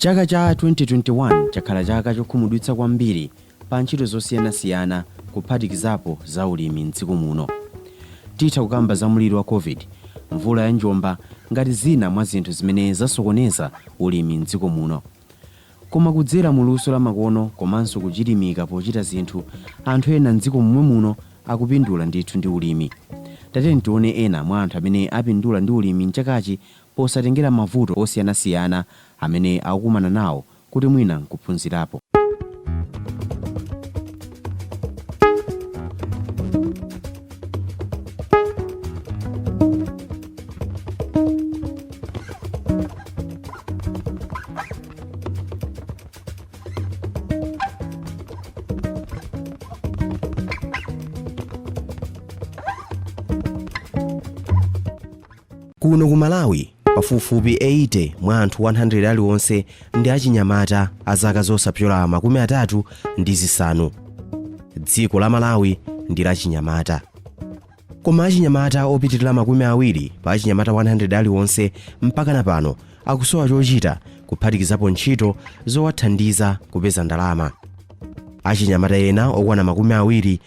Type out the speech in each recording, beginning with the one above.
Chaka cha 2021 chakhala chaka chokhumudwitsa kwambiri pa ntchito zosiyanasiyana kuphatikizapo za ulimi m'dziko muno. Titha kukamba za mliri wa COVID, mvula ya njomba ngati zina mwa zinthu zimene zasokoneza ulimi m'dziko muno. Koma kudzera mu luso la makono komanso kuchilimika pochita zinthu, anthu ena m'dziko momwe muno akupindula ndithu ndi ulimi. Tateni tione ena mwa anthu amene apindula ndi ulimi mchakachi posatengera mavuto osiyanasiyana amene akukumana nawo kuti mwina nkuphunzirapo. Kuno ku Malawi, pafupifupi 80 mwa anthu 100 aliwonse ndi achinyamata a zaka zosapyola 35. Dziko la Malawi ndi la chinyamata. Koma achinyamata opitirira 20 pa achinyamata 100 aliwonse mpaka pano akusowa chochita kuphatikizapo ntchito zowathandiza kupeza ndalama. Achinyamata ena okwana 22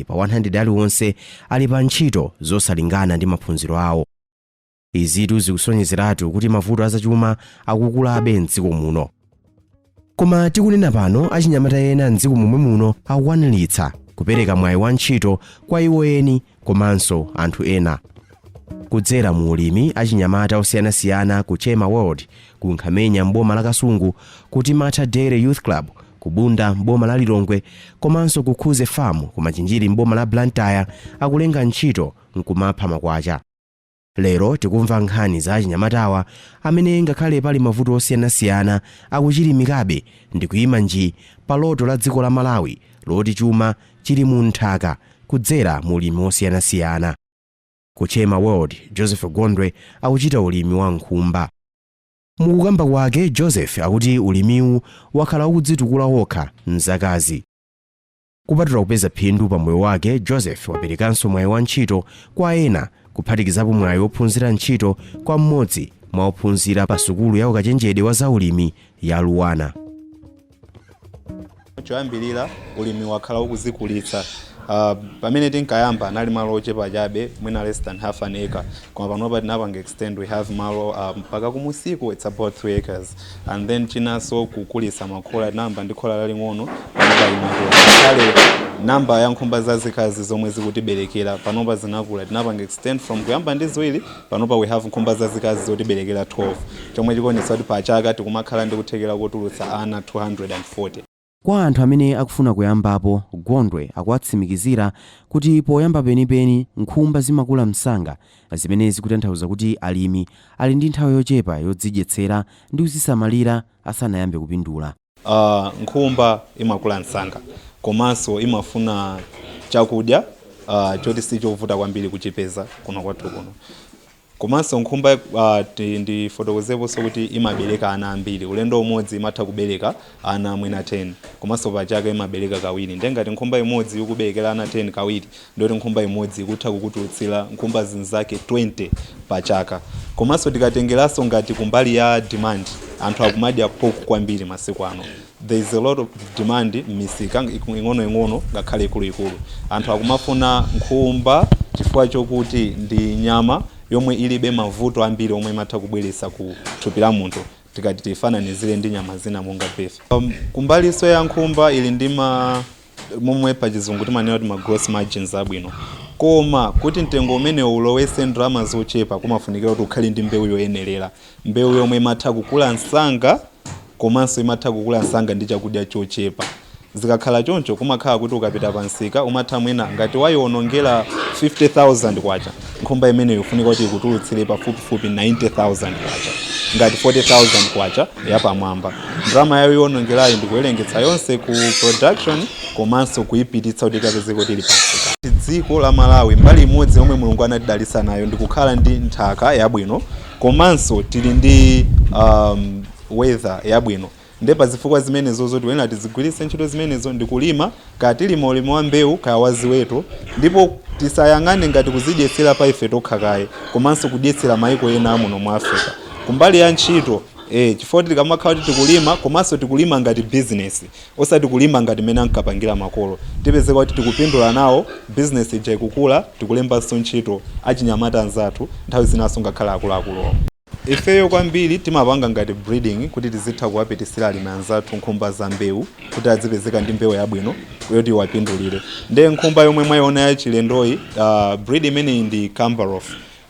pa 100 aliwonse ali pa ntchito zosalingana ndi maphunziro awo. Izitu zikusonyezeratu kuti mavuto azachuma akukulabe m'dziko muno. Koma tikunena pano achinyamata ena m'dziko momwe muno akukwaniritsa kupereka mwayi wa ntchito kwa iwo eni komanso anthu ena. Kudzera mu ulimi achinyamata osiyanasiyana ku Chema World, ku Nkhamenya m'boma la Kasungu, kuti Matha Dairy Youth Club, ku Bunda m'boma la Lilongwe, komanso ku Khuze Farm ku Machinjiri m'boma la Blantyre akulenga ntchito nkumapha makwacha. Lero tikumva nkhani za achinyamatawa amene ngakhale pali mavuto osiyanasiyana akuchilimikabe ndi kuyima nji pa loto la dziko la Malawi loti chuma chili mu nthaka kudzera mu ulimi osiyanasiyana. Ku Chema World, Joseph Gondwe akuchita ulimi wa nkhumba. Mukukamba kwake, Joseph akuti ulimiwu wakhala ukudzitukula wokha mzakazi. Kupatula kupeza phindu pa moyo wake, Joseph waperekanso mwayi wa ntchito kwa ena kuphatikizapo mwayi wophunzira ntchito kwa mmodzi mwa ophunzira pa sukulu ya ukachenjede wa zaulimi ya Luwana. Choyambirira ulimi wakhala ukuzikulitsa. Pamene tinkayamba nali malo ochepa chabe, mwina less than half an acre. Koma panopa tinapanga extend, we have malo mpaka kumusiku, it's about 3 acres. And then chinanso kukulitsa makhola, namba ndi khola laling'ono kale namba ya nkhumba zazikazi zomwe zikutiberekera panopa zinakula. Tinapanga extend from kuyamba ndi ziwiri, panopa we have nkhumba zazikazi zotiberekera 12. Chomwe chikuonetsa kuti pa chaka tikumakhala ndi kuthekera kotulutsa ana 240. Kwa anthu amene akufuna kuyambapo, Gondwe akuwatsimikizira kuti poyamba penipeni nkhumba zimakula msanga, zimene zikutanthauza kuti alimi ali ndi nthawi yochepa yodzidyetsera ndi kuzisamalira asanayambe kupindula. Nkhumba imakula msanga, komanso imafuna chakudya choti sichovuta kwambiri kuchipeza kuno kwathu kuno. Komanso nkhumba ndi fotokozepo kuti imabereka ana ambiri. Ulendo umodzi imatha kubereka ana mwina 10. Komanso pa chaka imabereka kawiri. Ndengati nkhumba imodzi ikuberekera ana 10 kawiri, ndoti nkhumba imodzi ikutha kukutulutsira nkhumba zinzake 20 pa chaka. Komanso tikatengeranso ngati kumbali ya demand, anthu akumadya pork kwambiri masiku ano. There is a lot of demand m'misika ing'ono ngakhale ikuluikulu. Anthu akumafuna nkhumba chifukwa chokuti ndi nyama yomwe ilibe mavuto ambiri omwe imatha kubweretsa ku thupi la munthu tikati tifananizire ndi nyama zina monga beef. Kumbaliso ya nkhumba ili ndi momwe pa chizungu timanena kuti gross margins abwino. Koma kuti mtengo umene ulowese ndalama zochepa kumafunikira kuti ukhale ndi mbewu yoyenerera, mbewu yomwe imatha kukula msanga, komanso imatha kukula msanga ndi chakudya chochepa. Zikakhala choncho kumakhala kuti ukapita pansika umatha mwina ngati wayionongera 50,000 kwacha, nkhumba imene yofunika kuti ikutulutsire pafupifupi 90,000 kwacha, ngati 40,000 kwacha yapamwamba. Ndalama yayo yonongerayo ndikuwerengetsa yonse ku production komanso kuyipititsa kuti ikapeze kuti ili pansika. Dziko la Malawi mbali imodzi yomwe Mulungu anatidalitsa nayo ndikukhala ndi nthaka yabwino, komanso tili ndi weather yabwino. Ndepa zifukwa zimenezo zoti wena tizigwiritse ntchito zimenezo ndikulima kati lima ulimi wa mbewu kaya waziweto, ndipo tisayang'ane ngati kuzidyetsera pa ife tokhakaye komanso kudyetsera maiko ena muno mu Africa. Kumbali ya ntchito chifukwa tikamakhala kuti tikulima komanso tikulima ngati business osati kulima ngati mene ankapangira makolo tipezeka kuti tikupindula nawo business ija ikukula tikulembanso ntchito achinyamata anzathu nthawi zinaso ngakhala akuluakulu ifeyo kwambiri timapanga ngati breeding kuti tizitha kuwapetisira alimi anzathu nkhumba za mbewu kuti azipezeka ndi mbewu yabwino yoti wapindulire ndiye nkhumba yomwe mwayiona ya chilendoyi breed imeneyi ndi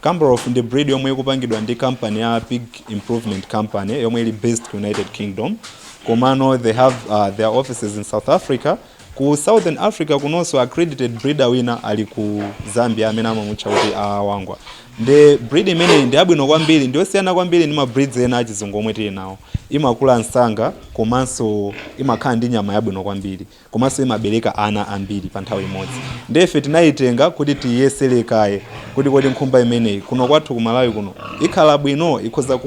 Cambaroff ndi breed yomwe ikupangidwa ndi company ya Pig Improvement Company yomwe ili based ku United Kingdom komano they have their offices in South Africa ku Southern Africa kunonso accredited breeder wina ali ku Zambia amene amamutcha kuti awangwa ndi breed imeneyi ndi abwino kwambiri ndi osiyana kwambiri ndi ma breeds ena achizungu omwe tili nawo imakula msanga komanso imakhala ndi nyama yabwino kwambiri komanso imabereka ana ambiri pa nthawi imodzi ndefe tinayitenga kuti tiyesere kaye kuti kodi nkhumba imeneyi kuno kwathu ku Malawi kuno ikhala bwino ikhoza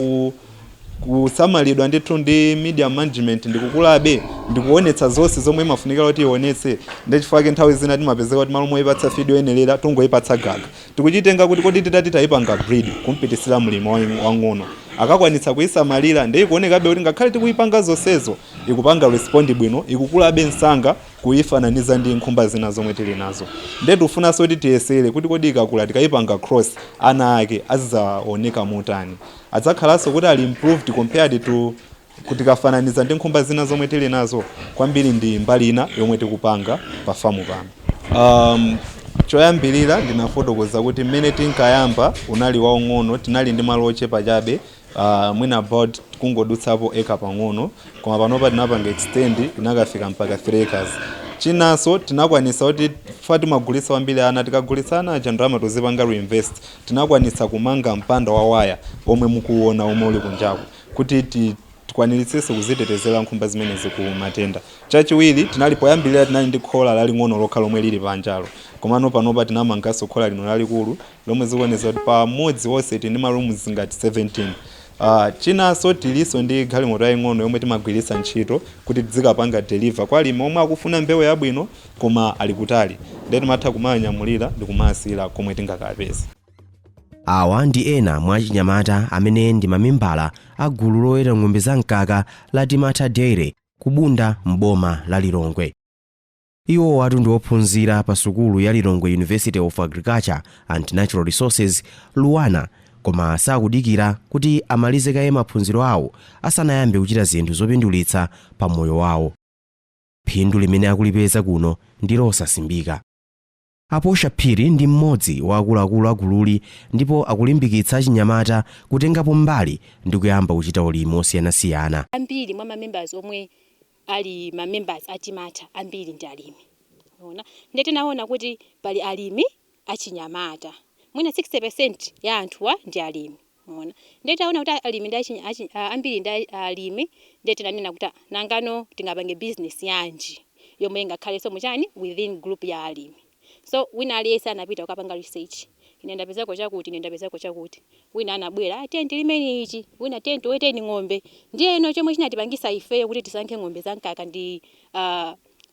kusamalidwa ndithu ndi media management ndikukulabe ndikuonetsa zonse zomwe imafunikira kuti ionetse ndechifukwa nthawi zina timapezeka kuti malo moyipatsa video yenelera tungoyipatsa gaga tikuchitenga kuti kodi titati tayipanga breed kumpitisira mlimi wang'ono akakwanitsa kuyisamalira ndi ikuonekabe kuti ngakhale tikuyipanga zonsezo ikupanga respond bwino ikukulabe msanga kuyifananiza ndi nkhumba zina zomwe tili nazo ndetu ufunanso kuti tiyesere kuti kodi ikakula tikayipanga cross ana ake azizaoneka motani adzakhalanso kuti ali improved compared to kuti kafananiza ndi nkhumba zina zomwe tili nazo kwambiri ndi mbali ina yomwe tikupanga pa famu pano choyambirira ndinafotokoza kuti mmene tinkayamba unali waung'ono tinali ndi malo ochepa chabe mwina about kungodutsapo eka pang'ono koma panopa tinapanga extend inakafika mpaka 3 acres chinanso tinakwanisa kuti timagulitsa kwambiri ana tikagulitsana aja ndalama tozipanga reinvest tinakwanisa kumanga mpanda wa waya omwe mukuona omwe uli kunjaku kuti tikwaniritsenso kuzitetezera nkhumba zimene ziku matenda chachiwiri tinali poyambirira tinali ndi khola laling'ono lokha lomwe lili panjalo komano panopa tinamanganso khola lino lalikulu lomwe zikuonesa kuti pa modzi wonse tili ndi marooms ngati 17 chinanso tiliso ndi galimoto yaying'ono yomwe timagwiritsa ntchito kuti tizikapanga deliver kwa alimi omwe akufuna mbewu yabwino koma ali kutali ndiye timatha kumanyamulira ndi kumasira komwe tingakapeza awa ndi ena mwa achinyamata amene ndi mamembala a gulu loyera ng'ombe za mkaka la Timata Dairy kubunda mboma la Lilongwe iwo watu ndi ophunzira pa sukulu ya Lilongwe University of Agriculture and Natural Resources Luwana koma sakudikira kuti amalize kaye maphunziro awo asanayambe kuchita zinthu zopindulitsa pa moyo wawo phindu limene akulipeza kuno ndi losasimbika Aposha Phiri ndi mmodzi wa akuluakulu a gululi ndipo akulimbikitsa achinyamata kutengapo mbali ndi kuyamba kuchita ulimi osiyanasiyana ambiri mwa members omwe ali members a Timata ambiri ndi alimi unaona ndete naona kuti pali alimi achinyamata mwina 60% ya anthuwa ndi alimi unaona ndete naona kuti alimi ndi ambiri ndi alimi ndete nanena kuti nangano tingapange business yanji yomwe ngakhale so muchani within group ya alimi so wina aliyesa anapita ukapanga research ine ndapezako chakuti wina anabwera tenti limene ichi wina tenti weteni ng'ombe ndiye chomwe chinatipangisa ifeyo kuti tisankhe ng'ombe za mkaka ndi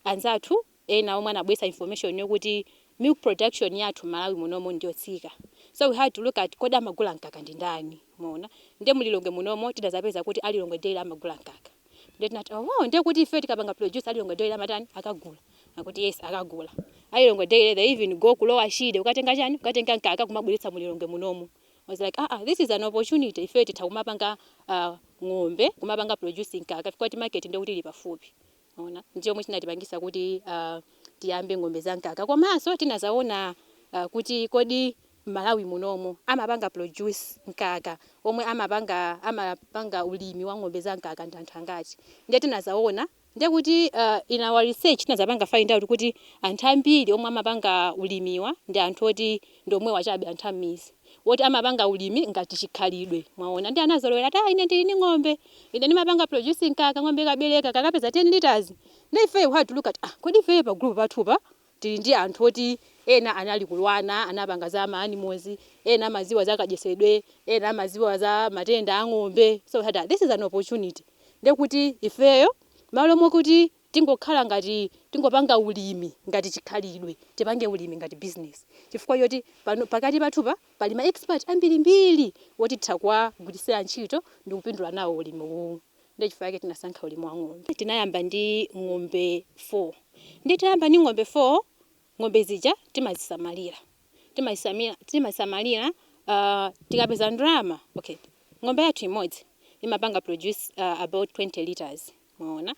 anzathu ena omwe anabwesa information yokuti milk production yathu Malawi munomo ndiyotsika so we had to look at koda magula mkaka ndi ndani umeona ndiye mulilonge munomo tidazapeza kuti alilonge dairy amagula mkaka ndiye tinati ndiye kuti ife tikapanga produce alilonge dairy amatani akagula akuti yes akagula alilonge dairy they even go kulowa shide ukatenga chani ukatenga mkaka kumabweretsa mulilonge munomo I was like this is an opportunity ife titakumapanga ng'ombe kumapanga producing mkaka kwa market ndio kuti lipafupi unaona ndiyo mwe tinatipangisa kuti tiyambe ng'ombe za mkaka komanso tinazaona kuti kodi Malawi munomo amapanga produce mkaka omwe amapanga ulimi wa ng'ombe za mkaka ndanthu angati ndiye tinazaona ndiye kuti in our research tinazapanga find out kuti anthu ambiri omwe amapanga ulimiwa ndi anthu oti ndomwe wachabe anthu amizi woti amapanga ulimi ngati chikhalidwe mwaona ndi anazolowera ine ndili ng'ombe ine nimapanga producing mkaka ng'ombe kabereka kakapeza 10 liters ndi ife we had to look at kodi ife pa group pathupa tili ndi anthu oti ena anali kulwana anapanga za animals ena maziwa zakajesedwe ena maziwa za matenda a ng'ombe so we had this is an opportunity ndiye kuti ifeyo malo mokuti tingokhala ngati tingopanga ulimi ngati chikhalidwe tipange ulimi ngati business chifukwa yoti pakati pathupa pali ma expert ambirimbiri woti titakugwirisira ntchito ndi kupindula nawo ulimi uwu ndi chifukwa chake tinasankha ulimi wa ng'ombe. Tinayamba ndi ng'ombe 4 nditayamba ndi ng'ombe 4 ng'ombe zija timazisamalira tikapeza ndalama okay ng'ombe yathu imodzi imapanga produce about 20 liters maona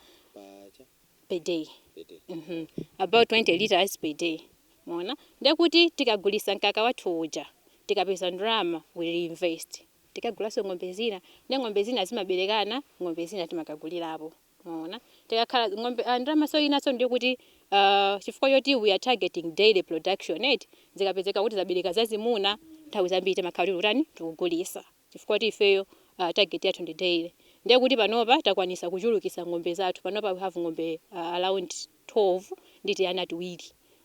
per day about 20 liters per day maona ndekuti tikagulisa mkaka wathu uja tikapeza ndalama we reinvest tikagulaso ng'ombe zina ndi ng'ombe zina zimaberekana ng'ombe zina timakagulirapo maona tikakhala ng'ombe ndalama so inaso ndiyo kuti chifukwa yoti we are targeting daily production zikapezeka kuti zabereka zazimuna nthawi zambiri timakhala utani tikugulisa chifukwa kuti ifeyo target yathu ndi daily ndiye kuti panopa takwanisa kuchulukisa ng'ombe zathu panopa we have ng'ombe around 12 nditi ana tiwiri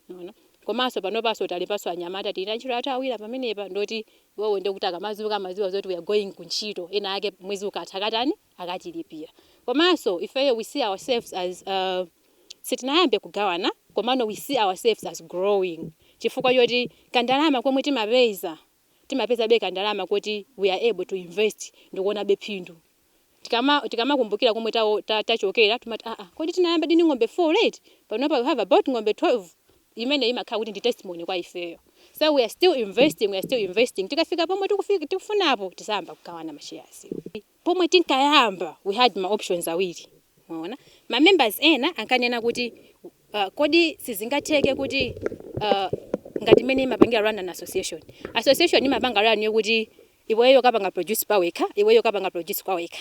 unaona komanso panopaso talipaso anyamata tili ntchito athu awiri pamenepa ndoti wewe ndikutaka maziwa zoti we are going kuntchito ena ake mwezi ukatha katani akatilipira komanso ifeyo we see ourselves as sitinayambe kugawana komano we see ourselves as growing chifukwa yoti kandalama komwe timapeza beka ndalama kuti we are able to invest ndikuona bephindu tikamakumbukira komwe tachokera tumati kodi tinayamba ndi ng'ombe 4 right panopa we have about ng'ombe 12 imene imakhala kuti ndi testimony kwa ifeyo so we are still investing tikafika pomwe tikufunapo tisamba kugawana mashares pomwe tinkayamba we had my options awiri unaona ma members ena ankanena kuti kodi sizingatheke kuti ngati mene imapangira Rwandan association imapanga run yokuti iweyo kapanga produce paweka iweyo kapanga produce kwaweka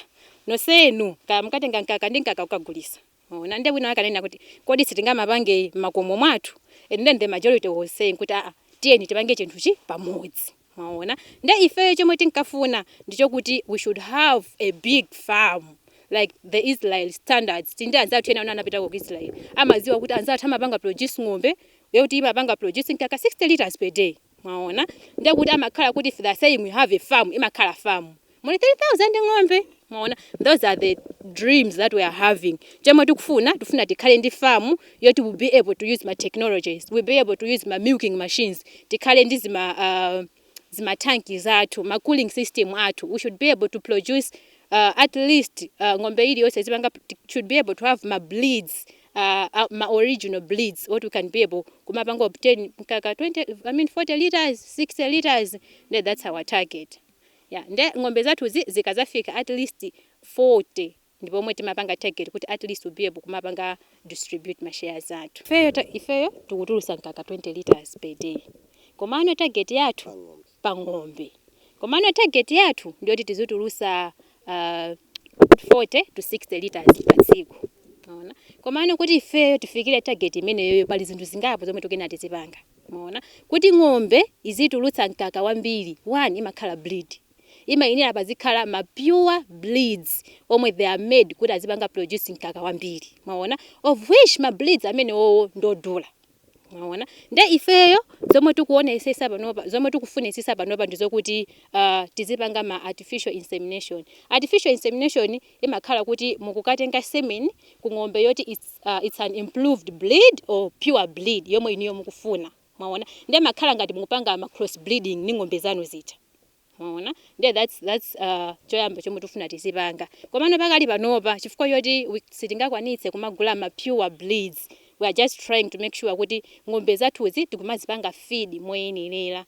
nosenu kamkatenga nkaka ndi nkaka ukagulisa unaona ndi wina akanena kuti kodi sitingamapange makomo mwathu and then the majority was saying kuti tiyeni tipange chinthu chi pamodzi unaona ndi ifeyo chomwe tinkafuna ndicho kuti we should have a big farm like the Israel standards tindi anzathu ena anapita ku Israel amaziwa kuti anzathu amapanga produce ng'ombe yoti imapanga produce nkaka 60 liters per day maona ndiye kuti amakhala kuti if they say we have a farm imakhala farm muli 3000 ng'ombe maona those are the dreams that we are having chemwe tufuna tikhale ndi farm yoti will be able to use my technologies will be able to use my milking machines tikhale ndi zima tanki zathu ma cooling system athu we should be able to produce at least ng'ombe ili yose zipanga should be able to have my bleeds my original bleeds what we can be able kumapanga obtain kaka 40 liters 60 liters that's our target yeah nde ng'ombe zathu zikazafika at least 40 ndipo pomwe timapanga target kuti at least we'll be able kumapanga distribute my shares zathu ifeyo tikutulusa nkaka 20 liters per day komano target yathu pa ng'ombe komano target yathu ndiyo kuti tizitulusa 40 to 60 liters pa tsiku unaona komano kuti ifeyo tifikire target imene yoyo pali zinthu zingapo zomwe tikena tizipanga unaona kuti ng'ombe izitulutsa nkaka wambiri one imakhala bleed imayenera pazikhala ma pure bleeds omwe they are made kuti azipanga produce nkaka wambiri unaona of which ma bleeds amene ndodula unaona nde ifeyo zomwe tikuonesesa panopa zomwe tikufunisisa panopa ndizokuti tizipanga ma artificial insemination imakhala kuti mukukatenga semen ku ng'ombe yoti it's an improved bleed or pure bleed yomwe iniyo mukufuna unaona nde makhala ngati mukupanga ma cross breeding ni ng'ombe zanu zita unaona nde that's choyamba chomwe tufuna tizipanga komano pakali panopa chifukwa yoti sitingakwanitse kumagula ma pure bleeds we are just trying to make sure kuti ng'ombe zathuzi tikumazipanga feed moyenera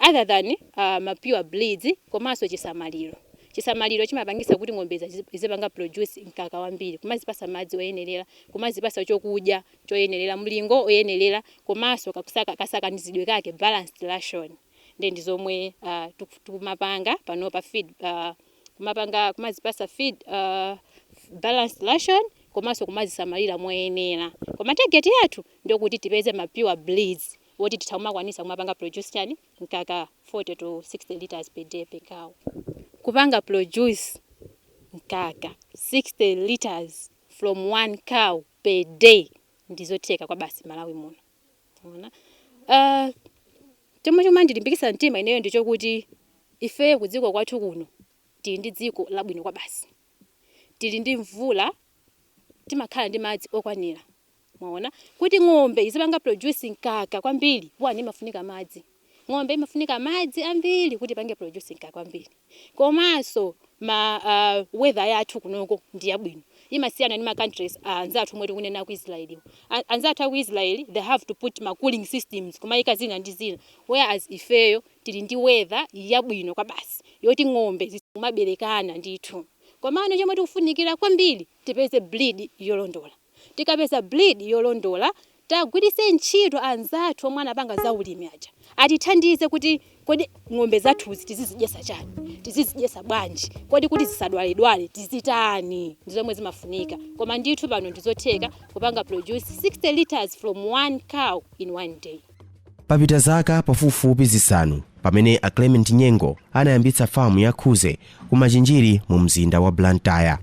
other than ma pure bleeds komanso chisamaliro chimapangisa kuti ng'ombe zizipanga produce nkaka wambiri kumazipasa madzi oyenera kumazipasa chokudya choyenera mlingo oyenera komanso kasakanizidwe kake balanced ration ndi zomwe tikumapanga panopa feed kumazipasa feed balanced ration komanso kumazisamalira moyenera koma target yathu ndio kuti tipeze ma pure bleeds woti tithakumakwanisa kumapanga produce chani nkaka 40 to 60 liters per day per cow kupanga produce nkaka 60 liters from one cow per day ndizotheka kwa basi Malawi muno unaona chomwe ndilimbikisa mtima ineyo ndicho kuti ife kudziko kwathu kuno tili ndi dziko labwino kwa basi tili ndi mvula timakhala ndi madzi okwanira. Mwaona kuti ng'ombe izipanga produce mkaka kwambiri wani imafunika madzi. Ng'ombe imafunika madzi ambiri kuti pange produce mkaka kwambiri. Komanso weather yathu kunoko ndi yabwino. Imasiyana ni ma countries anzathu mwe tikunena ku Israel. Anzathu ku Israel they have to put ma cooling systems kumayika zina ndi zina, whereas ifeyo tili ndi weather yabwino kwa basi yoti ng'ombe zimaberekana ndithu. Komano chomwe tikufunikira kwambiri tipeze breed yolondola. Tikapeza breed yolondola tagwiritse ntchito anzathu omwe anapanga za ulimi aja atithandize kuti kodi ng'ombe zathuzi tizizidyesa chani, tizizidyesa bwanji, kodi kuti zisadwale tizitani, ndizomwe zimafunika. Koma ndithu pano ndizotheka kupanga produce 60 liters from one cow in one day. Papita zaka pafupifupi zisanu pamene a Clement Nyengo anayambitsa famu ya Khuze kumachinjiri mu mzinda wa Blantyre.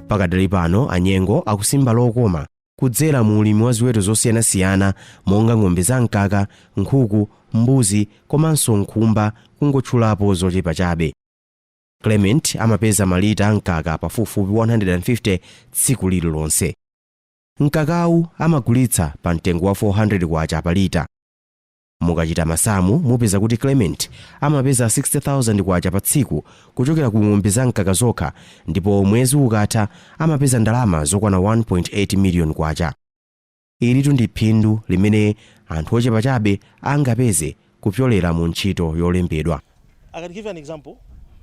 Pakadali pano Anyengo akusimba lokoma kudzera mu ulimi wa ziweto zosiyanasiyana monga ng'ombe za mkaka, nkhuku, mbuzi komanso nkhumba kungotchulapo zochepa chabe. Clement amapeza malita a mkaka pafupifupi 150 tsiku lililonse. Mkakawu amagulitsa pa mtengo wa 400 kwacha pa lita. Mukachita masamu mupeza kuti Clement amapeza 60,000 kwacha pa tsiku kuchokera ku ng'ombe za mkaka zokha, ndipo mwezi ukatha amapeza ndalama zokwana 1.8 million kwacha. Ilitu ndi phindu limene anthu ochepa chabe angapeze kupyolera mu ntchito yolembedwa. I can give you an example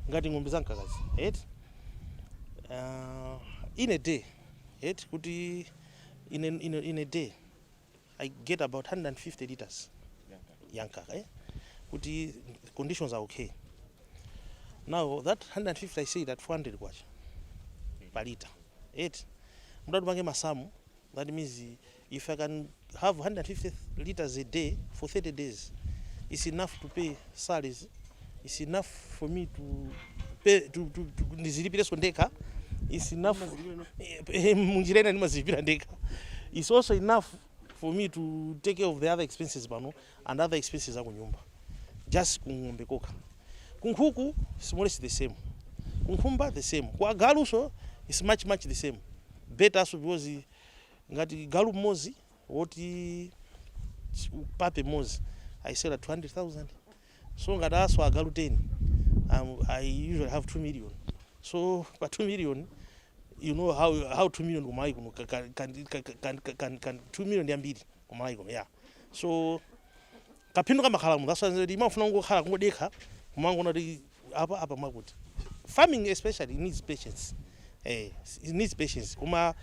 ngati ng'ombe za mkakazi. In a day, kuti in a day I get about 150 liters. Yankaka, kuti conditions are okay. Now that 150 I say that 400 kwacha per liter. Mudadu bange masamu, that means if I can have 150 liters a day for 30 days, it's enough to pay salaries. It's enough for me to pay to nizilipira sondeka. It's enough munjirena ni mazilipira ndeka. It's also enough for me to take care of the other expenses bano and other expenses za kunyumba. Just kung'ombe koka. Kunkhuku is more or less the same. Kunkhumba the same. Kwa galu so is much the same. Better so because ngati galu mozi woti pape mozi I sell at 200,000. So ngati aso agalu 10 I usually have 2 million. So for 2 million you know how 2 million kumai kuno can 2 million yambiri kumai kuno, yeah. So kapindu kama khala mu that's why imafuna ngokhala kungodekha kumangona ndi apa makuti. Farming especially needs patience. It needs patience. Kuma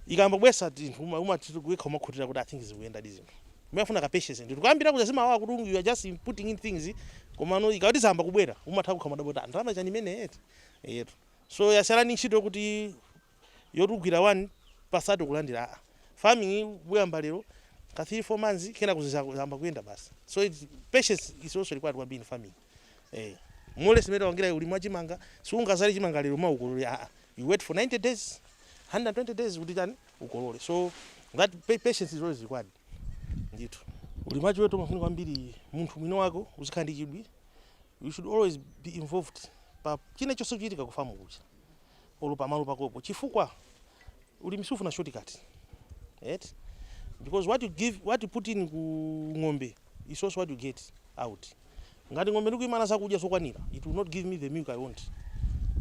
ikamba bwesa uma tikuyekha makhutira kuti I think zikuyenda dizinto. Umafuna ka patience ndi kuyambira kuti zima wa kuti you are just putting in things komano ikati zamba kubwera umatha kukhala madabota ndalama chani mene yetu. So yasalani ntchito kuti yotugwira 1 pasatu kulandira. Farming buyamba lero ka 3-4 months kena kuzamba kuyenda basi. So patience is also required when being farming. Mole simeta wangira ulimi wa chimanga sungazali chimanga lero maukolole. You wait for 90 days 120 days kuti tani ukolole. So that patience is always required. Ndithu ulimaji wetu mafuni kwambiri munthu mwino wako uzikhandikidwi. You should always be involved pa chine chonse chitika kufamu kucha olupa malu pakopo chifukwa ulimisufu na shortcut. Because what you put in ku ng'ombe is also what you get out. Ngati ng'ombe ndikuimana zakudya sokwanira it will not give me the milk I want.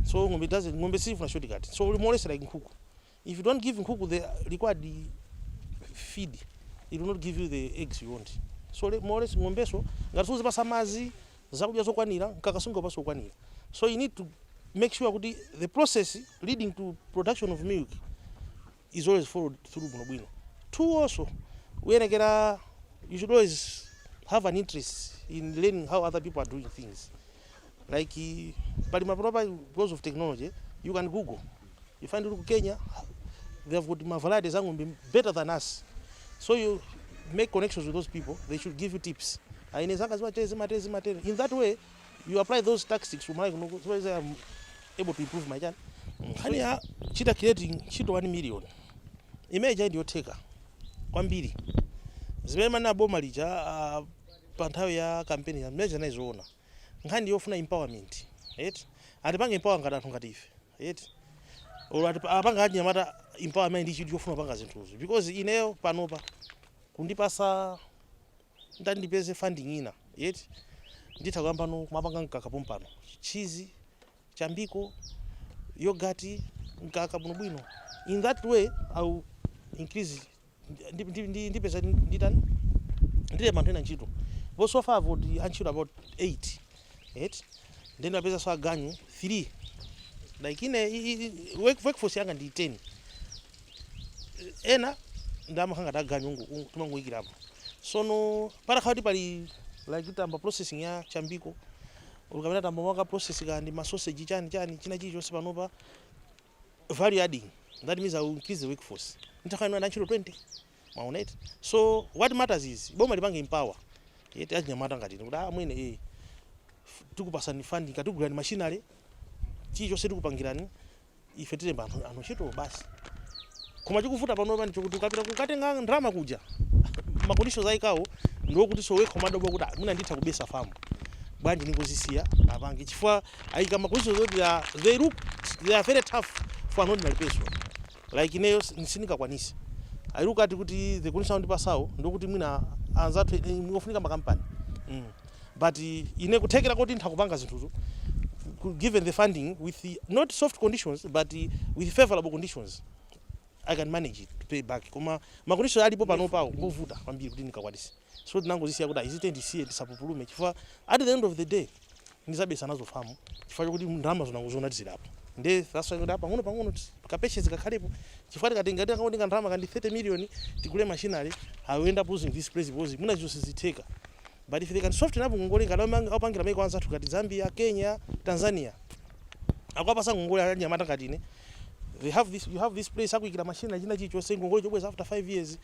So ng'ombe sifu na shortcut. So more or less like nkhuku. If you don't give nkhuku the required feed, it will not give you the eggs you want. So more or less ng'ombe so ngati suzipasa mazi zakudya zokwanira nkakasunga paso okwanira. So you need to make sure that the process leading to production of milk is always followed through bwino. 2 also, you should always have an interest in learning how other people are doing things. Like, because of technology, you can Google. You find in Kenya, they have got varieties better than us. So you make connections with those people, they should give you tips. In that way, you apply those tactics to my so I'm able to improve my job. Hania chita creating chito 1 million. Imagine ndio teka kwambiri. Zimema na boma lija panthawi ya campaign ya measure na izona. Nkhani yofuna empowerment. Atipange empower ngati anthu ngati ife. olati apanga anyamata empowerment ndi chidwi chofuna panga zinthuzo because ineyo panopa kundipasa ndandipeze funding ina yet nditha kuyambano kumapanga mkaka pompano cheese chambiko yogurt mkaka bwino in that way I'll increase ndipeza nditani ndile mantena ntchito bo so far about antchito about 8 then apeza so aganyu 3 like ine workforce yanga ndi 10 ena ndamakanga taganyu tumangoyikirapo sono para khati pali like tamba processing ya chambiko ukamena tamba waka process kandi ma sausage chani china chichonse panopa value adding that means I will increase the workforce nitakhana na ntchito 20 maonet so what matters is boma lipange empower yeti ajinyamata ngati kuti amwene tikupasani funding katigulani machinery chichonse tikupangirani ife tile anthu ntchito basi koma chikuvuta panopa ndicho kuti ukapita kukatenga ndrama kuja maconditions ayikawo ndokuti sowe komadoba kuti mwina nditha kubesa farm bwanji ningozisiya apange chifukwa ayika maconditions zoti they are very tough for an ordinary person like ineyo sinikakwanisi ayiruka ati kuti the condition ndipasawo ndokuti mwina anzathu ngofunika makampani but ine kuthekera kuti ntha kupanga zinthuzo given the funding with the, not soft conditions but with favorable conditions I can manage it to pay back koma maconditions alipo panopa ngovuta kwambiri kuti ndikakwanisi so tinangozisiya kuti izite ndisiye tisapupulume chifukwa at the end of the day ndizabesa nazo famu chifukwa chokuti ndalama zonangozona tizilapo nde that's why ndapa pang'ono kapeshe zikakhalepo chifukwa tikatenga tikaoneka ndalama kandi 30 million tikule machinery I will end up using this place because muna zonse zitheka but if they can soften up ngolenga apangira mai kwanza tukati Zambia Kenya Tanzania akwapasa ngongole anyamata katine you have this place akuikira machine china chichonse ngongole chobweza after 5 years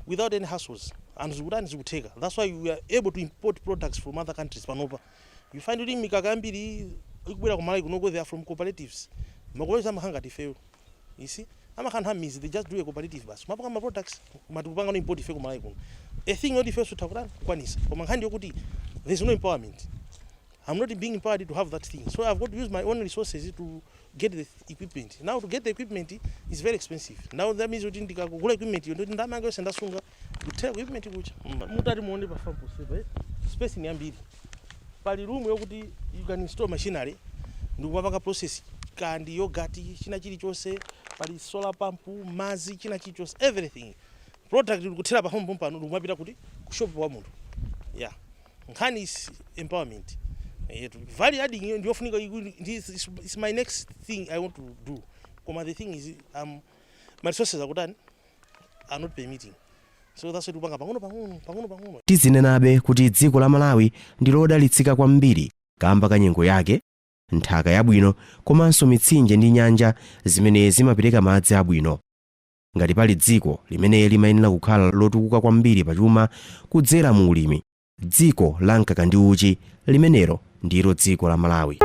without any hassles and zikutani zikutheka that's why we are able to import products from other countries panopa you find kuti mikaka ambiri ikubwera kumalawi kunoko they are from cooperatives makoleza mahanga tifeyo you see amakhantha mizi they just do a cooperative bas mapaka ma products matukupanga no import ife kumalawi kuno a thing not ife sutakutani kwanisa koma nkhandi yokuti there's no empowerment. I'm not being empowered to have that thing. So I've got to use my own resources to get the equipment. Now to get the equipment is very expensive. Now that means you didn't get equipment. You don't have to send us to tell equipment which mutari muone pa farm possible. Space ni ambiri. Pali room yokuti you can install machinery. Ndikupanga process kandi yogurt china chili chose pali solar pump mazi china chili chose everything. Product ndikuthera pa home pump ndikupita kuti kushop wa muntu. Yeah. Nkhani is empowerment. Value adding ndiofunika is my next thing I want to do. Koma the thing is my resources are not permitting. So that's why tupanga pang'ono. Tizinenabe kuti dziko la Malawi ndi lodalitsika kwambiri kamba kanyengo yake, nthaka yabwino komanso mitsinje ndi nyanja zimene zimapereka madzi abwino. Ngati pali dziko limene limayenera kukhala lotukuka kwambiri pachuma kudzera mu ulimi, dziko la mkaka ndi uchi limenelo ndilo dziko la Malawi.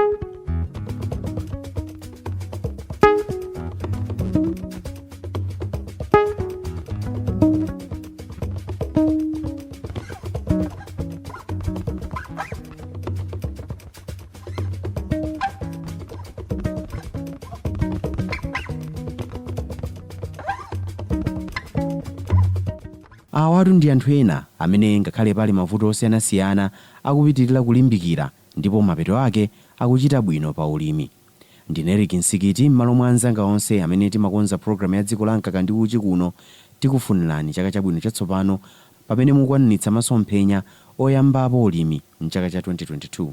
Awatu ndi anthu ena amene ngakhale pali mavuto osiyanasiyana akupitirira kulimbikira ndipo mapeto ake akuchita bwino pa ulimi. Ndine Eric Nsikiti m'malo mwa anzanga onse amene timakonza programu ya dziko la mkaka ndi uchi kuno tikufunirani chaka chabwino chatsopano pamene mukwaniritsa masomphenya oyambapo ulimi mchaka cha 2022.